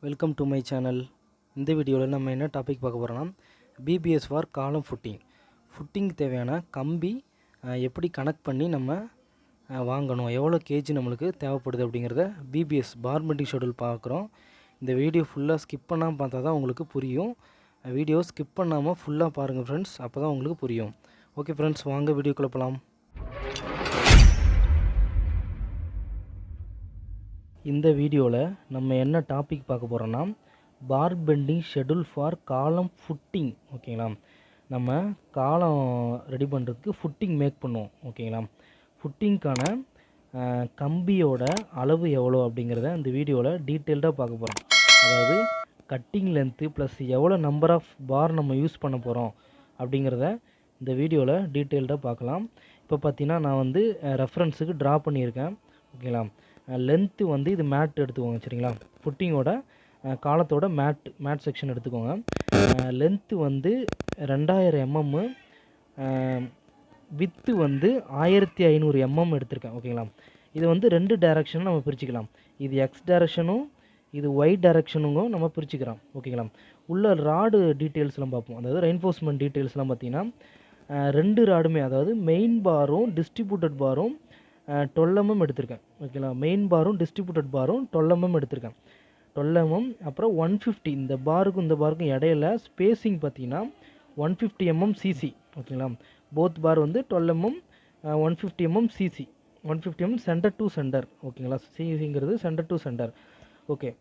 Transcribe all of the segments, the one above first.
Welcome to my channel. இந்த வீடியோவில் நம்ம என்ன டாபிக் பார்க்க போகிறோம்னா பிபிஎஸ் ஃபார் காலம் ஃபுட்டிங் தேவையான கம்பி எப்படி கனெக்ட் பண்ணி நம்ம வாங்கணும், எவ்வளோ கேஜி நம்மளுக்கு தேவைப்படுது அப்படிங்கிறத பிபிஎஸ் பார் பெண்டிங் ஷெட்யூல் பார்க்குறோம். இந்த வீடியோ ஃபுல்லாக ஸ்கிப் பண்ணாமல் பார்த்தா தான் உங்களுக்கு புரியும். வீடியோ ஸ்கிப் பண்ணாமல் ஃபுல்லாக பாருங்கள் ஃப்ரெண்ட்ஸ், அப்போ தான் உங்களுக்கு புரியும். ஓகே ஃப்ரெண்ட்ஸ், வாங்க வீடியோக்குள்ளே போகலாம். இந்த வீடியோவில் நம்ம என்ன டாபிக் பார்க்க போகிறோன்னா பார் பெண்டிங் ஷெட்யூல் ஃபார் காலம் ஃபுட்டிங். ஓகேங்களா, நம்ம காலம் ரெடி பண்ணுறதுக்கு ஃபுட்டிங் மேக் பண்ணுவோம். ஓகேங்களா, ஃபுட்டிங்க்கான கம்பியோட அளவு எவ்வளோ அப்படிங்கிறத இந்த வீடியோவில் டீட்டெயில்டாக பார்க்க போகிறோம். அதாவது கட்டிங் லென்த்து ப்ளஸ் எவ்வளோ நம்பர் ஆஃப் பார் நம்ம யூஸ் பண்ண போகிறோம் அப்படிங்கிறத இந்த வீடியோவில் டீட்டெயில்டாக பார்க்கலாம். இப்போ பார்த்தீங்கன்னா நான் வந்து ரெஃபரன்ஸுக்கு ட்ரா பண்ணியிருக்கேன். ஓகேங்களா, லென்த்து வந்து இது மேட் எடுத்துக்கோங்க. சரிங்களா, ஃபுட்டிங்கோட காலத்தோட மேட் செக்ஷன் எடுத்துக்கோங்க. லென்த்து வந்து 2000 mm, வித்து வந்து 1500 mm எடுத்திருக்கேன். ஓகேங்களா, இது வந்து 2 டைரக்ஷனும் நம்ம பிரிச்சுக்கலாம். இது எக்ஸ் டைரக்ஷனும் இது ஒய் டைரக்ஷனுங்கும் நம்ம பிரிச்சுக்கிறோம். ஓகேங்களா, உள்ள ராடு டீட்டெயில்ஸ்லாம் பார்ப்போம். அதாவது ரெயின்ஃபோர்ஸ்மெண்ட் டீட்டெயில்ஸ்லாம் பார்த்தீங்கன்னா 2 ராடுமே, அதாவது மெயின் பாரும் டிஸ்ட்ரிபியூட்டட் பாரும் 12 mm எடுத்திருக்கேன். ஓகேங்களா, மெயின் பாரும் டிஸ்ட்ரிபியூட்டட் பாரும் 12 mm எடுத்திருக்கேன். 12 mm அப்புறம் 150, இந்த பாருக்கும் இந்த பாருக்கும் இடையில ஸ்பேஸிங் பார்த்தீங்கன்னா 150 mm சிசி. ஓகேங்களா, போத் பார் வந்து 12 mm 150 mm CC, 150 mm centre to centre. ஓகேங்களா, சிசிங்கிறது சென்டர் டு சென்டர். ஓகே,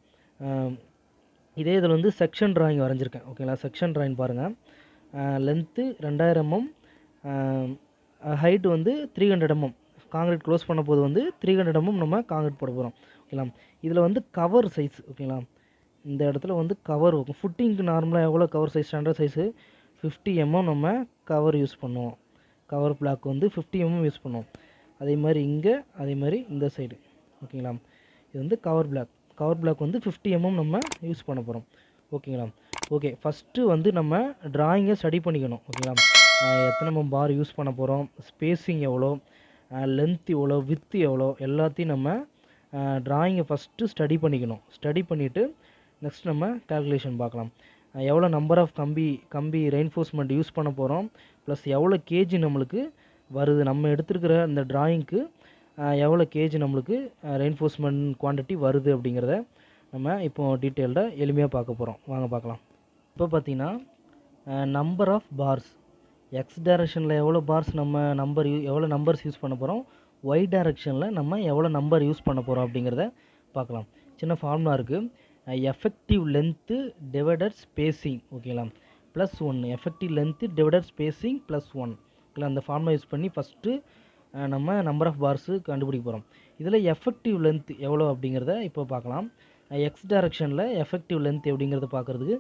இதே இதில் வந்து செக்ஷன் ட்ராயிங் வரைஞ்சிருக்கேன். ஓகேங்களா, செக்ஷன் ட்ராயிங் பாருங்கள். லென்த்து 2000 mm, ஹைட்டு வந்து 300 mm. காங்கிரீட் க்ளோஸ் பண்ண போது வந்து 300 mm நம்ம காங்கிரீட் போட போகிறோம். ஓகேங்களா, இதில் வந்து கவர் சைஸ். ஓகேங்களா, இந்த இடத்துல வந்து கவர் இருக்கும். ஃபுட்டிங்க்கு நார்மலாக எவ்வளோ cover size, standard size 50 mm நம்ம கவர் யூஸ் பண்ணுவோம். கவர் பிளாக் வந்து 50 mm யூஸ் பண்ணுவோம். அதே மாதிரி இங்கே, அதே மாதிரி இந்த சைடு. ஓகேங்களா, இது வந்து கவர் பிளாக் வந்து 50 mm நம்ம யூஸ் பண்ண போகிறோம். ஓகேங்களா, ஓகே, ஃபஸ்ட்டு வந்து நம்ம ட்ராயிங்கை ஸ்டடி பண்ணிக்கணும். ஓகேங்களா, எத்தனை mm பார் யூஸ் பண்ண போகிறோம், ஸ்பேஸிங் எவ்வளோ, லென்த் எவ்வளோ, வித்து எவ்வளோ, எல்லாத்தையும் நம்ம ட்ராயிங்கை ஃபஸ்ட்டு ஸ்டடி பண்ணிக்கணும். ஸ்டடி பண்ணிவிட்டு நெக்ஸ்ட் நம்ம கால்குலேஷன் பார்க்கலாம். எவ்வளோ நம்பர் ஆஃப் கம்பி ரெயின்ஃபோர்ஸ்மெண்ட் யூஸ் பண்ண போகிறோம், ப்ளஸ் எவ்வளோ கேஜி நம்மளுக்கு வருது, நம்ம எடுத்துருக்கிற இந்த ட்ராயிங்க்கு எவ்வளோ கேஜி நம்மளுக்கு ரெயின்ஃபோர்ஸ்மெண்ட் குவான்டிட்டி வருது அப்படிங்கிறத நம்ம இப்போ டீட்டெயில்டாக எளிமையாக பார்க்க போகிறோம். வாங்க பார்க்கலாம். இப்போ பார்த்தீங்கன்னா நம்பர் ஆஃப் பார்ஸ், எக்ஸ் டைரக்ஷனில் எவ்வளோ பார்ஸ் நம்ம எவ்வளோ நம்பர்ஸ் யூஸ் பண்ண போகிறோம், ஒய் டைரக்ஷனில் நம்ம எவ்வளோ நம்பர் யூஸ் பண்ண போகிறோம் அப்படிங்கிறத பார்க்கலாம். சின்ன ஃபார்முலா இருக்குது. Effective length divided spacing. ஓகேங்களா, +1. Effective length divided spacing +1. ஓகேங்களா, அந்த ஃபார்முலா யூஸ் பண்ணி ஃபஸ்ட்டு நம்ம நம்பர் ஆஃப் பார்ஸு கண்டுபிடிக்க போகிறோம். இதில் எஃபெக்டிவ் லென்த் எவ்வளோ அப்படிங்கிறத இப்போ பார்க்கலாம். எக்ஸ் டைரக்ஷனில் எஃபெக்டிவ் லென்த் எப்படிங்கிறத பார்க்குறதுக்கு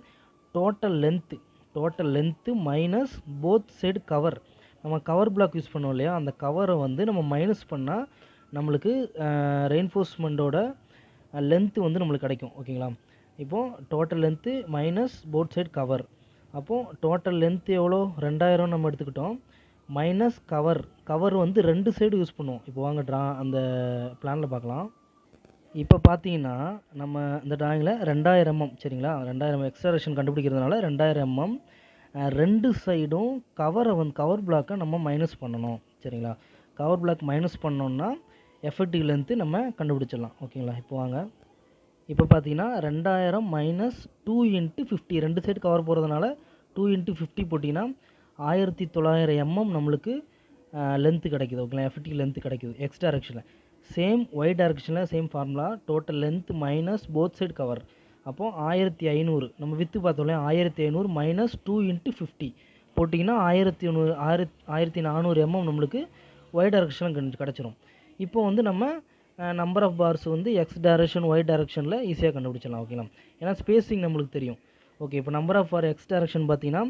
total length minus both side cover. நம்ம கவர் பிளாக் யூஸ் பண்ணோம் இல்லையா, அந்த கவரை வந்து நம்ம மைனஸ் பண்ணால் நம்மளுக்கு ரெயின்ஃபோர்ஸ்மெண்ட்டோட லென்த்து வந்து நம்மளுக்கு கிடைக்கும். ஓகேங்களா, இப்போது total length minus both side cover. அப்போது டோட்டல் லென்த்து எவ்வளோ, 2000 நம்ம எடுத்துக்கிட்டோம், மைனஸ் கவர் வந்து 2 சைடு யூஸ் பண்ணுவோம். இப்போ வாங்க அந்த பிளானில் பார்க்கலாம். இப்போ பார்த்தீங்கன்னா நம்ம இந்த ட்ராயிங்கில் 2000 mm. சரிங்களா, 2000 எக்ஸ்ட்ராக்ஷன் கண்டுபிடிக்கிறதுனால 2000 mm 2 சைடும் கவர் பிளாக்கை நம்ம மைனஸ் பண்ணணும். சரிங்களா, கவர் பிளாக் மைனஸ் பண்ணோன்னா எஃபெக்டிவ் லென்த்து நம்ம கண்டுபிடிச்சிடலாம். ஓகேங்களா, இப்போ வாங்க. இப்போ பார்த்தீங்கன்னா 2000 மைனஸ் 2 × 50, 2 சைடு கவர் போகிறதுனால 2 × 50 போட்டிங்கன்னா 1900 mm நம்மளுக்கு லென்த்து கிடைக்குது. ஓகேங்களா, எஃபெக்டிவ் லென்த்து கிடைக்குது எக்ஸ் டைரக்ஷனில். சேம் ஒய் டைரக்ஷனில் same formula, total length minus both side cover. அப்போது 1500 நம்ம வித்து பார்த்தோம்ல, 1500 மைனஸ் 2 × 50 போட்டிங்கன்னா 1400 mm நம்மளுக்கு ஒய் டைரக்ஷனில் கிடச்சிரும். இப்போ வந்து நம்ம நம்பர் ஆஃப் பார்ஸ் வந்து எக்ஸ் டைரக்ஷன் ஒய் டைரக்ஷனில் ஈஸியாக கண்டுபிடிச்சிடலாம். ஓகேங்களா, ஏன்னா ஸ்பேஸிங் நம்மளுக்கு தெரியும். ஓகே, இப்போ number of bar x direction பார்த்தீங்கன்னா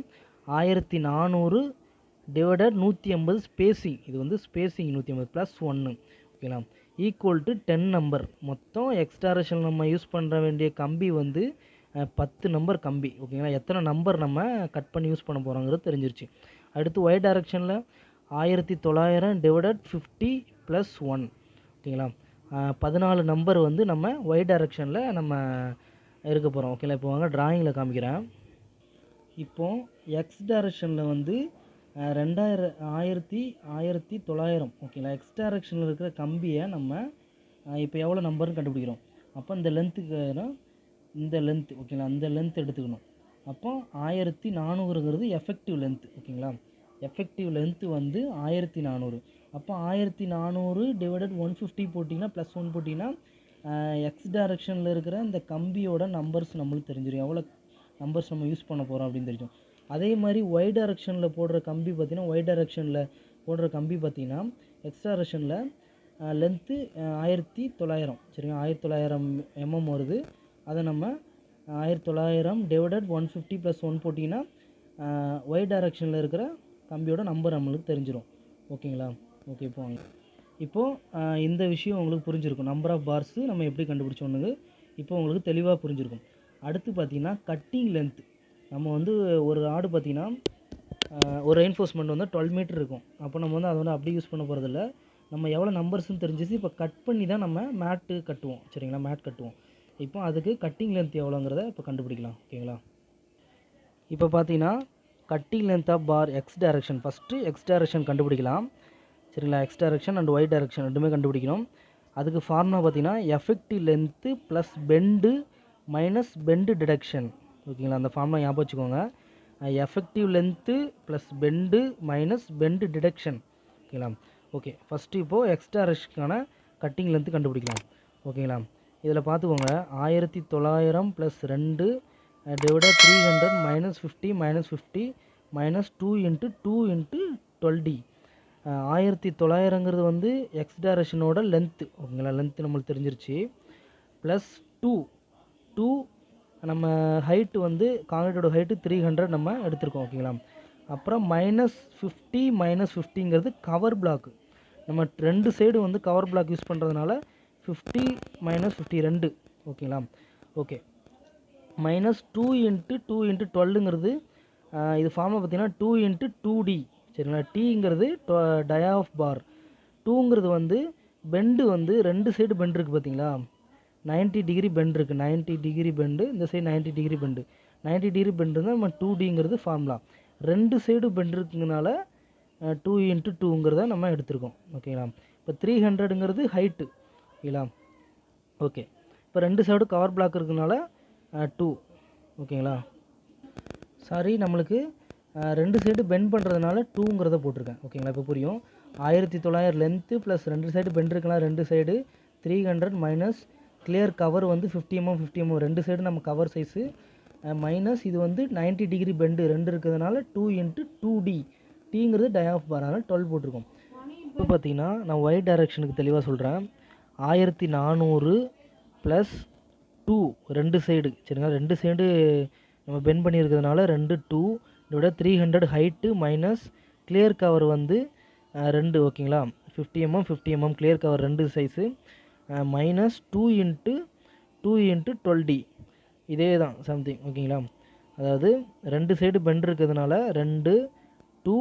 1400 டிவைடட் 150 ஸ்பேஸிங். இது வந்து ஸ்பேஸிங் 150 +1. ஓகேங்களா, ஈக்குவல் டு 10 நம்பர். மொத்தம் எக்ஸ் டைரக்ஷன் நம்ம யூஸ் பண்ணுற வேண்டிய கம்பி வந்து 10 நம்பர் கம்பி. ஓகேங்களா, எத்தனை நம்பர் நம்ம கட் பண்ணி யூஸ் பண்ண போகிறோங்கிறது தெரிஞ்சிருச்சு. அடுத்து ஒய் டைரக்ஷனில் 1900 டிவைடட் 50 +1. ஓகேங்களா, 14 நம்பர் வந்து நம்ம ஒய் டைரக்ஷனில் நம்ம இருக்க போகிறோம். ஓகேங்களா, இப்போ வாங்க டிராயிங்கில் காமிக்கிறேன். இப்போ எக்ஸ் டைரக்ஷனில் வந்து 1900 ஓகேங்களா. எக்ஸ் டைரக்ஷனில் இருக்கிற கம்பியை நம்ம இப்போ எவ்வளோ நம்பர்னு கண்டுபிடிக்கிறோம். அப்போ இந்த லென்த்துக்கு இந்த லென்த் ஓகேங்களா, அந்த லென்த் எடுத்துக்கணும். அப்போ 1400ங்கிறது எஃபெக்டிவ் லென்த். ஓகேங்களா, எஃபெக்டிவ் லென்த்து வந்து 1400. அப்போ 1400 டிவைடட் 150 போட்டிங்கன்னா +1 போட்டிங்கன்னா எக்ஸ் டைரக்ஷனில் இருக்கிற இந்த கம்பியோட நம்பர்ஸ் நம்மளுக்கு தெரிஞ்சிடும், எவ்வளோ நம்பர்ஸ் நம்ம யூஸ் பண்ண போகிறோம் அப்படின்னு தெரியும். அதே மாதிரி ஒய் டைரக்ஷனில் போடுற கம்பி பார்த்திங்கன்னா, ஒய் டைரக்ஷனில் போடுற கம்பி பார்த்திங்கன்னா எக்ஸ் டைரக்ஷனில் லென்த்து 1900 சரிங்களா, 1900 வருது. அதை நம்ம 1900 டிவைடட் 150 + 1 போட்டிங்கன்னா ஒய் டைரக்ஷனில் இருக்கிற கம்பியோட நம்பர் நம்மளுக்கு தெரிஞ்சிடும். ஓகேங்களா. ஓகே, இப்போது இந்த விஷயம் உங்களுக்கு புரிஞ்சிருக்கும். நம்பர் ஆஃப் பார்ஸு நம்ம எப்படி கண்டுபிடிச்சோன்னு இப்போ உங்களுக்கு தெளிவாக புரிஞ்சிருக்கும். அடுத்து பார்த்திங்கன்னா கட்டிங் லென்த். நம்ம வந்து ஒரு ராடு பார்த்திங்கன்னா ஒரு ரெயின்ஃபோர்ஸ்மெண்ட் வந்து 12 மீட்டர் இருக்கும். அப்போ நம்ம வந்து அதை வந்து அப்படியே யூஸ் பண்ண போகிறதில்ல, நம்ம எவ்வளோ நம்பர்ஸ்ன்னு தெரிஞ்சிச்சு. இப்போ கட் பண்ணி தான் நம்ம மேட்டு கட்டுவோம் சரிங்களா, மேட் கட்டுவோம். இப்போ அதுக்கு கட்டிங் லென்த் எவ்வளோங்கிறத இப்போ கண்டுபிடிக்கலாம். ஓகேங்களா, இப்போ பார்த்தீங்கன்னா cutting length of bar x direction, first x direction கண்டுபிடிக்கலாம் சரிங்களா. X direction and y direction ரெண்டுமே கண்டுபிடிக்கணும். அதுக்கு ஃபார்முலா பார்த்தீங்கன்னா effective length plus bend minus bend deduction. ஓகேங்களா, அந்த ஃபார்முலா ஞாபகம் வச்சுக்கோங்க. Effective length plus bend minus bend deduction. ஓகேங்களா. ஓகே, ஃபஸ்ட்டு இப்போது எக்ஸ் டைரக்ஷனுக்கான கட்டிங் லென்த்து கண்டுபிடிக்கலாம். ஓகேங்களா, இதில் பார்த்துக்கோங்க 1900 + 2 டிவைடட் 300 -50 -50 -2 × 2 × 12D. 1900ங்கிறது வந்து எக்ஸ் டைரக்ஷனோட லென்த்து. ஓகேங்களா, லென்த்து நம்மளுக்கு தெரிஞ்சிருச்சு. ப்ளஸ் 2 நம்ம ஹைட்டு வந்து காங்கிரீட்டோட ஹைட்டு 300 நம்ம எடுத்திருக்கோம். ஓகேங்களா, அப்புறம் -50 -50ங்கிறது கவர் பிளாக்கு. நம்ம ரெண்டு சைடு வந்து கவர் பிளாக் யூஸ் பண்ணுறதுனால 50 -50 2. ஓகேங்களா. ஓகே, -2 × 2 × 12ங்கிறது இது ஃபார்முலா பார்த்தீங்கன்னா 2 × 2D சரிங்களா. டீங்கிறது டயா ஆஃப் பார், 2ங்கிறது வந்து பெண்டு வந்து ரெண்டு சைடு பெண்டு இருக்குது பார்த்தீங்களா, 90 டிகிரி பெண்டு இருக்குது, 90 டிகிரி பெண்டு, இந்த side 90 degree bend, 90 degree bend தான் நம்ம 2Dங்கிறது ஃபார்முலா. ரெண்டு சைடு பெண்டு இருக்குங்கனால 2 × 2ங்கிறத நம்ம எடுத்துருக்கோம். ஓகேங்களா, இப்போ 300ங்கிறது ஹைட்டு. ஓகேங்களா. ஓகே, இப்போ ரெண்டு சைடு கவர் பிளாக் இருக்குனால 2. ஓகேங்களா, சாரி நம்மளுக்கு ரெண்டு சைடு பெண்ட் பண்ணுறதுனால 2ங்கிறத போட்டிருக்கேன். ஓகேங்களா, இப்போ புரியும். 1900 லென்த்து ப்ளஸ் ரெண்டு சைடு பெண்ட் இருக்கலாம், ரெண்டு சைடு 300 மைனஸ் கிளியர் கவர் வந்து 50 mm 50 mm ரெண்டு சைடு நம்ம கவர் சைஸு மைனஸ் இது வந்து 90 டிகிரி பெண்டு ரெண்டு இருக்கிறதுனால 2 × 2D. டீங்கிறது டை ஆஃப் பார், அதனால் 12 போட்டிருக்கோம். இப்போ பார்த்தீங்கன்னா நான் ஒய் டைரக்ஷனுக்கு தெளிவாக சொல்கிறேன். 1400 + 2 ரெண்டு சைடு சரிங்களா, ரெண்டு சைடு நம்ம பெண்ட் பண்ணியிருக்கிறதுனால 2 இதோட 300 ஹைட்டு மைனஸ் கிளியர் கவர் வந்து 2. ஓகேங்களா, 50 mm 50 mm கிளியர் கவர் ரெண்டு சைஸு மைனஸ் 2 × 2 × 12D. இதே தான் சம்திங். ஓகேங்களா, அதாவது ரெண்டு சைடு பெண்ட் இருக்கிறதுனால 2 2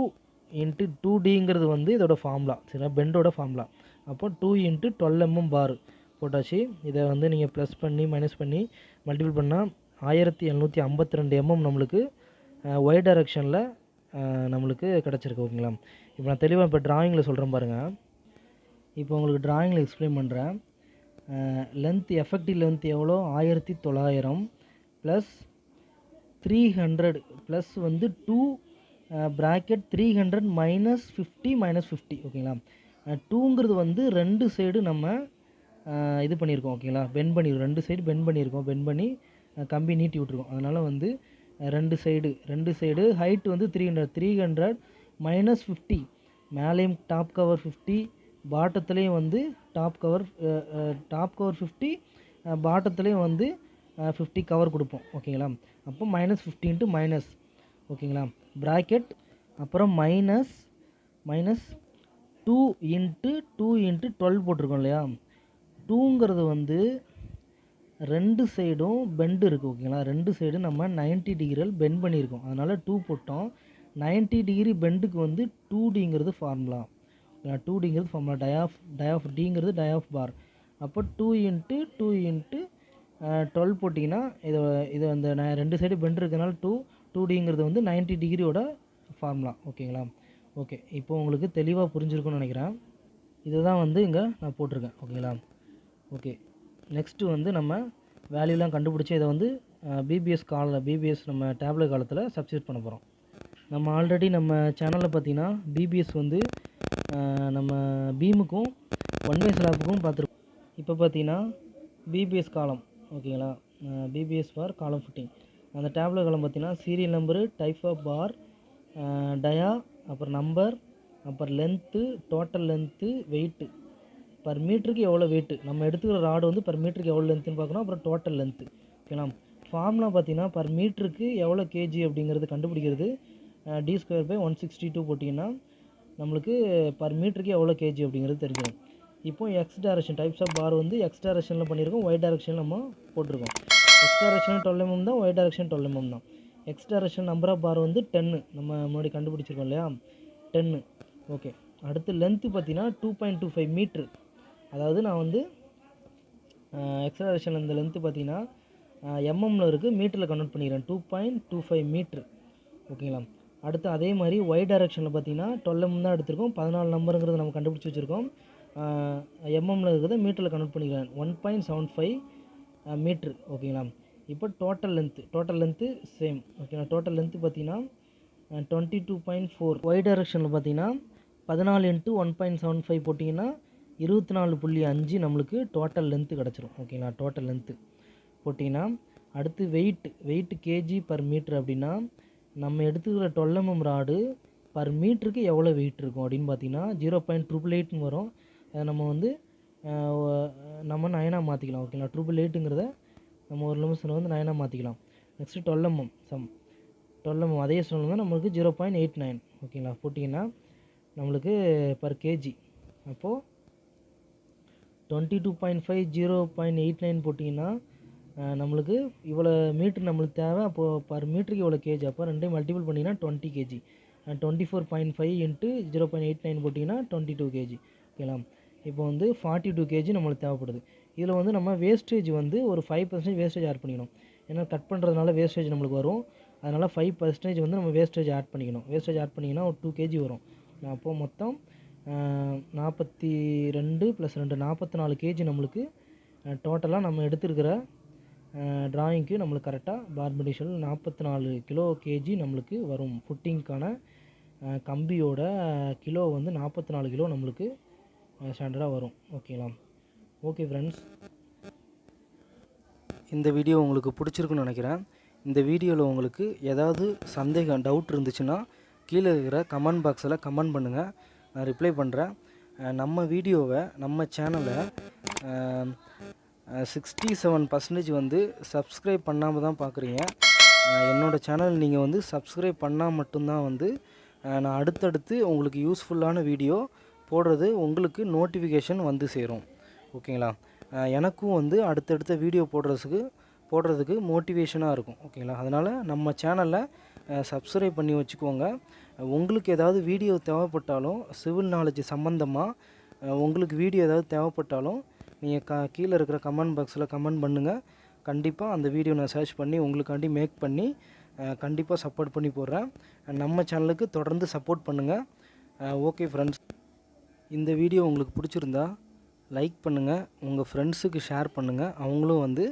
× 2Dங்கிறது வந்து இதோட ஃபார்முலா சரிங்களா, பெண்டோட ஃபார்முலா. அப்போ 2 × 12 mm பார் போட்டாச்சு. இதை வந்து நீங்கள் ப்ளஸ் பண்ணி மைனஸ் பண்ணி மல்டிபிள் பண்ணால் 1752 mm நம்மளுக்கு ஒய் டைரக்ஷனில் நம்மளுக்கு கிடச்சிருக்கு. ஓகேங்களா, இப்போ நான் தெளிவாக இப்போ ட்ராயிங்கில் சொல்கிறேன் பாருங்கள். இப்போ உங்களுக்கு ட்ராயிங்கில் எக்ஸ்பிளைன் பண்ணுறேன். லென்த் எஃபெக்டிவ் லென்த் எவ்வளோ 1900 ப்ளஸ் 300 ப்ளஸ் வந்து 2 ப்ராக்கெட் 300 -50 -50. ஓகேங்களா, 2ங்கிறது வந்து ரெண்டு சைடு நம்ம இது பண்ணியிருக்கோம். ஓகேங்களா, பெண்ட் பண்ணியிருக்கோம், ரெண்டு சைடு பெண்ட் பண்ணியிருக்கோம், பெண்ட் பண்ணி கம்பி நீட்டி விட்ருக்கோம். அதனால் வந்து ரெண்டு சைடு ஹைட் வந்து 300 -50 மேலேயும் டாப் கவர் 50 பாட்டத்துலேயும் வந்து டாப் கவர் 50 பாட்டத்துலேயும் வந்து 50 கவர் கொடுப்போம். ஓகேங்களா, அப்போ -50 × மைனஸ். ஓகேங்களா, ப்ராக்கெட் அப்புறம் மைனஸ் 2 × 2 × 12 போட்டிருக்கோம் இல்லையா. 2ங்கிறது வந்து ரெண்டு சைடும் பெண்டு இருக்குது. ஓகேங்களா, ரெண்டு சைடு நம்ம 90 டிகிரியில் பெண்ட் பண்ணியிருக்கோம், அதனால் 2 போட்டோம். 90 டிகிரி பெண்டுக்கு வந்து 2Dங்கிறது ஃபார்முலா. 2Dங்கிறது ஃபார்முலா, டை ஆஃப் Dங்கிறது டை ஆஃப் பார். அப்போ 2 × 2 × 12 போட்டிங்கன்னா இது அந்த ரெண்டு சைடு பெண்ட் இருக்கிறதுனால 2Dங்கிறது வந்து 90 டிகிரியோட ஃபார்முலா. ஓகேங்களா? ஓகே, இப்போ உங்களுக்கு தெளிவாக புரிஞ்சிருக்கும்னு நினைக்கிறேன். இதுதான் வந்து இங்கே நான் போட்டிருக்கேன். ஓகேங்களா? ஓகே, நெக்ஸ்ட்டு வந்து நம்ம வேல்யூலாம் கண்டுபிடிச்சி இதை வந்து பிபிஎஸ் நம்ம டேப்லெட் காலத்தில் சப்ஸ்டியூட் பண்ண போகிறோம். நம்ம ஆல்ரெடி நம்ம சேனலில் பார்த்தீங்கன்னா பிபிஎஸ் வந்து நம்ம பீமுக்கும் ஒன் வே ஸ்லாப்புக்கும் பார்த்துருக்கோம். இப்போ பார்த்தீங்கன்னா பிபிஎஸ் காலம். ஓகேங்களா? பிபிஎஸ் ஃபார் காலம் ஃபிட்டிங். அந்த டேப்லெட் காலம் பார்த்தீங்கன்னா சீரியல் நம்பரு, டைப் ஆஃப் பார், டயா, அப்புறம் நம்பர், அப்புறம் length, total length, weight, per மீட்டருக்கு எவ்வளோ வெயிட்டு, நம்ம எடுத்துக்கிற ராடு வந்து பர் மீட்டருக்கு எவ்வளோ லென்த்துன்னு பார்க்கணும். அப்புறம் டோட்டல் லென்த்து. ஓகேங்களா? ஃபார்முலா பார்த்தீங்கன்னா பர் மீட்டருக்கு எவ்வளோ கேஜி அப்படிங்கிறது கண்டுபிடிக்கிறது D²/162 போட்டிங்கன்னா நம்மளுக்கு பர் மீட்டருக்கு எவ்வளோ கேஜி அப்படிங்கிறது தெரிஞ்சிடும். இப்போ எக்ஸ் டைரக்ஷன் டைப்ஸ் ஆஃப் பார் வந்து எக்ஸ் டைரக்ஷனில் பண்ணியிருக்கோம், ஒய் டைரக்ஷனில் நம்ம போட்டிருக்கோம். எக்ஸ் டைரக்ஷன் 12 mm தான், ஒய் டைரக்ஷன் 12 mm தான். எக்ஸ் டைரக்ஷன் நம்பர் ஆஃப் பார் வந்து 10 நம்ம முன்னாடி கண்டுபிடிச்சிருக்கோம் இல்லையா, 10. ஓகே, அடுத்து லென்த்து பார்த்தீங்கன்னா 2.25 மீட்ரு. அதாவது நான் வந்து எக்ஸ் டைரக்ஷன் இந்த லென்த்து பார்த்தீங்கன்னா எம்எம்மில் இருக்குது, மீட்டரில் கன்வெர்ட் பண்ணிக்கிறேன். 2.25 மீட்ரு. ஓகேங்களா? அடுத்து அதே மாதிரி ஒய் டைரக்ஷனில் பார்த்தீங்கன்னா 12 mm தான் எடுத்திருக்கோம், 14 நம்பருங்கிறத நம்ம கண்டுபிடிச்சி வச்சுருக்கோம். எம்எம்மில் இருக்கிறத மீட்டரில் கன்வெர்ட் பண்ணிக்கிறேன். 1.75 மீட்ரு. ஓகேங்களா? இப்போ டோட்டல் லென்த்து சேம். ஓகேங்களா? டோட்டல் லென்த்து பார்த்தீங்கன்னா 22.4. ஒய் டைரக்ஷனில் பார்த்தீங்கன்னா 14 × 1.75 போட்டிங்கன்னா 24.5 நம்மளுக்கு டோட்டல் லென்த்து கிடச்சிரும். ஓகேங்களா? டோட்டல் லென்த்து போட்டிங்கன்னா அடுத்து வெயிட்டு கேஜி பர் மீட்ரு. அப்படின்னா நம்ம எடுத்துக்கிற 12 mm ராடு பர் மீட்டருக்கு எவ்வளோ வெயிட் இருக்கும் அப்படின்னு பார்த்தீங்கன்னா 0.888 வரும். அதை நம்ம வந்து நம்ம 9 மாற்றிக்கலாம். ஓகேங்களா? 888ங்கிறத நம்ம ஒரு நிமிஷத்தில் வந்து 9 மாற்றிக்கலாம். நெக்ஸ்ட்டு 12 mm சம் 12 mm அதே சொல்லணும்னா நம்மளுக்கு 0.89. ஓகேங்களா? போட்டிங்கன்னா நம்மளுக்கு பர் கேஜி அப்போது 22.5 0.89 போட்டிங்கன்னா நம்மளுக்கு இவ்வளோ மீட்ரு நம்மளுக்கு தேவை. அப்போது பர் மீட்டருக்கு இவ்வளோ கேஜி. அப்போ ரெண்டையும் மல்டிபிள் பண்ணிங்கன்னா 20 kg. 24.5 × 0.89 போட்டிங்கன்னா 22 kg. ஓகேங்களா? இப்போ வந்து 42 kg நம்மளுக்கு தேவைப்படுது. இதில் வந்து நம்ம வேஸ்டேஜ் வந்து ஒரு 5% வேஸ்டேஜ் ஆட் பண்ணிக்கணும். ஏன்னா கட் பண்ணுறதுனால வேஸ்டேஜ் நம்மளுக்கு வரும். அதனால் 5% வந்து நம்ம வேஸ்டேஜ் ஆட் பண்ணிக்கணும். வேஸ்டேஜ் ஆட் பண்ணிங்கன்னா ஒரு 2 kg வரும். அப்போது மொத்தம் 42 + 2 44 kg நம்மளுக்கு டோட்டலாக நம்ம எடுத்துருக்கிற ட்ராயிங்க்கு நம்மளுக்கு கரெக்டாக பார் பெண்டிங் ஷெடியூல் 44 கிலோ கேஜி நம்மளுக்கு வரும். ஃபுட்டிங்க்கான கம்பியோட கிலோ வந்து 44 கிலோ நம்மளுக்கு ஸ்டாண்டர்டாக வரும். ஓகேங்களா? ஓகே ஃப்ரெண்ட்ஸ், இந்த வீடியோ உங்களுக்கு பிடிச்சிருக்குன்னு நினைக்கிறேன். இந்த வீடியோவில் உங்களுக்கு ஏதாவது சந்தேகம் டவுட் இருந்துச்சுன்னா கீழே இருக்கிற கமெண்ட் பாக்ஸில் கமெண்ட் பண்ணுங்கள், நான் ரிப்ளை பண்ணுறேன். நம்ம வீடியோவை நம்ம சேனலை 67% வந்து சப்ஸ்கிரைப் பண்ணாமல் தான் பார்க்குறீங்க. என்னோடய சேனல் நீங்கள் வந்து சப்ஸ்கிரைப் பண்ணால் மட்டும்தான் வந்து நான் அடுத்தடுத்து உங்களுக்கு யூஸ்ஃபுல்லான வீடியோ போடுறது உங்களுக்கு நோட்டிஃபிகேஷன் வந்து சேரும். ஓகேங்களா? எனக்கும் வந்து அடுத்தடுத்த வீடியோ போடுறதுக்கு மோட்டிவேஷனாக இருக்கும். ஓகேங்களா? அதனால் நம்ம சேனலில் சப்ஸ்கிரைப் பண்ணி வச்சுக்கோங்க. உங்களுக்கு ஏதாவது வீடியோ தேவைப்பட்டாலும் சிவில் நாலேஜ் சம்மந்தமாக உங்களுக்கு வீடியோ ஏதாவது தேவைப்பட்டாலும் நீங்கள் கீழே இருக்கிற கமெண்ட் பாக்ஸில் கமெண்ட் பண்ணுங்கள். கண்டிப்பாக அந்த வீடியோ நான் சர்ச் பண்ணி உங்களுக்காண்டி மேக் பண்ணி கண்டிப்பாக சப்போர்ட் பண்ணி போடுறேன். நம்ம சேனலுக்கு தொடர்ந்து சப்போர்ட் பண்ணுங்கள். ஓகே ஃப்ரெண்ட்ஸ், இந்த வீடியோ உங்களுக்கு பிடிச்சிருந்தா லைக் பண்ணுங்கள், உங்கள் ஃப்ரெண்ட்ஸுக்கு ஷேர் பண்ணுங்கள். அவங்களும் வந்து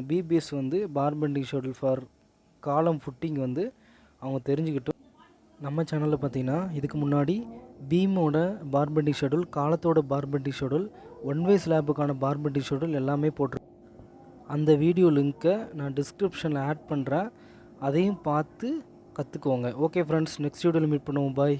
பிபிஎஸ் வந்து பார் பெண்டிங் ஷெடியூல் ஃபார் காலம் ஃபுட்டிங் வந்து அவங்க தெரிஞ்சுக்கிட்டும். நம்ம சேனலில் பார்த்தீங்கன்னா இதுக்கு முன்னாடி பீமோட பார் பெண்டிங் ஷெடியூல், காலத்தோட பார் பெண்டிங் ஷெடியூல், ஒன் வே ஸ்லாப்புக்கான பார் பெண்டிங் ஷெடியூல் எல்லாமே போட்டிருக்கேன். அந்த வீடியோ லிங்க்கை நான் டிஸ்கிரிப்ஷனில் ஆட் பண்ணுறேன், அதையும் பார்த்து கற்றுக்கோங்க. ஓகே ஃப்ரெண்ட்ஸ், நெக்ஸ்ட் வீடியோவில் மீட் பண்ணுவோம். பாய்.